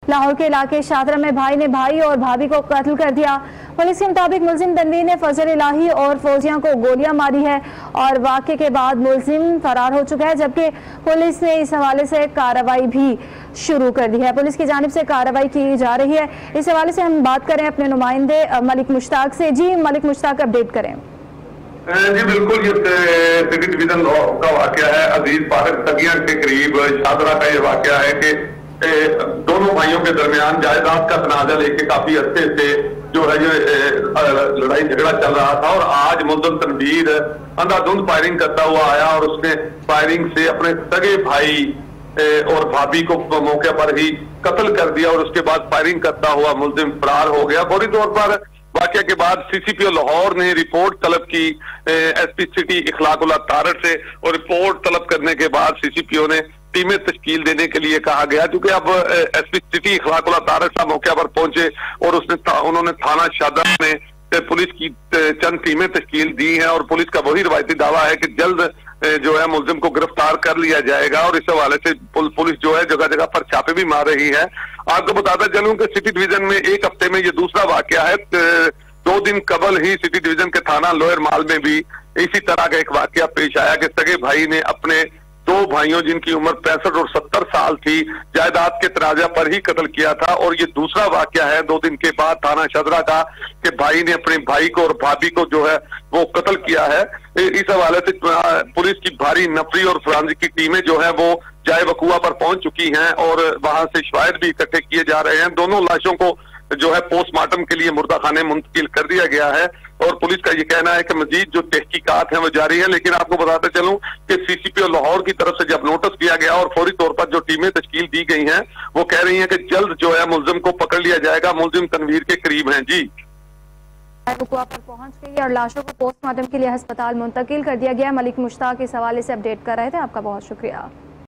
लाहौर के इलाके शादरा में भाई ने भाई और भाभी को कत्ल कर दिया। पुलिस के मुताबिक मुलजिम तनवीर ने फजल इलाही और फौजिया को गोलियां मारी है और वाक़े के बाद मुलजिम फरार हो चुका है, जबकि पुलिस ने इस हवाले से कार्रवाई भी शुरू कर दी है। पुलिस की जानिब से कार्रवाई की जा रही है। इस हवाले से हम बात करें अपने नुमाइंदे मलिक मुश्ताक से। जी मलिक मुश्ताक, अपडेट करें। जी बिल्कुल, ये सिटी डिवीजन का वाकया है। अजीज पार्क तगिया के करीब शादरा का ये वाकया है कि दोनों भाइयों के दरमियान जायदाद का तनाजा लेके काफी अच्छे से जो है ये लड़ाई झगड़ा चल रहा था और आज मुलजिम तनवीर अंधाधुंध फायरिंग करता हुआ आया और उसने फायरिंग से अपने सगे भाई और भाभी को मौके पर ही कत्ल कर दिया और उसके बाद फायरिंग करता हुआ मुलजिम फरार हो गया। फौरी तौर पर वाकया के बाद सीसीपीओ लाहौर ने रिपोर्ट तलब की एसपी सिटी इखलाकुल्लाह तारड़ से और रिपोर्ट तलब करने के बाद सीसीपीओ ने टीमें तश्कील देने के लिए कहा गया, क्योंकि अब एसपी सिटी इखलाकुल्लाह तारड़ साहब मौके पर पहुंचे और उन्होंने थाना शादरा में पुलिस की चंद टीमें तश्कील दी हैं और पुलिस का वही रवायती दावा है कि जल्द जो है मुलजिम को गिरफ्तार कर लिया जाएगा और इस हवाले से पुलिस जो है जगह जगह पर छापे भी मार रही है। आपको बताता चलूं कि सिटी डिवीजन में एक हफ्ते में ये दूसरा वाकया है। 2 दिन कबल ही सिटी डिवीजन के थाना लोअर माल में भी इसी तरह का एक वाकया पेश आया कि सगे भाई ने अपने 2 भाइयों जिनकी उम्र 65 और 70 साल थी जायदाद के तनाजा पर ही कत्ल किया था और ये दूसरा वाकया है 2 दिन के बाद थाना शादरा का कि भाई ने अपने भाई को और भाभी को जो है वो कत्ल किया है। इस हवाले से पुलिस की भारी नफरी और फॉरेंसिक की टीमें जो है वो जाए वकुआ पर पहुंच चुकी हैं और वहां से शवाहिद भी इकट्ठे किए जा रहे हैं। दोनों लाशों को जो है पोस्टमार्टम के लिए मुर्दा खाने मुंतकिल कर दिया गया है और पुलिस का ये कहना है कि मजीद जो तहकीकात हैं वो जारी है। लेकिन आपको बताते चलूं कि सीसीपीओ लाहौर की तरफ से जब नोटिस दिया गया और फौरी तौर पर जो टीमें तश्कील दी गई हैं वो कह रही हैं कि जल्द जो है मुलजिम को पकड़ लिया जाएगा। मुलजिम तनवीर के करीब हैं। जी वकुआ पर पहुंच गई और लाशों को पोस्टमार्टम के लिए अस्पताल मुंतकिल कर दिया गया। मलिक मुश्ताक इस हवाले से अपडेट कर रहे थे। आपका बहुत शुक्रिया।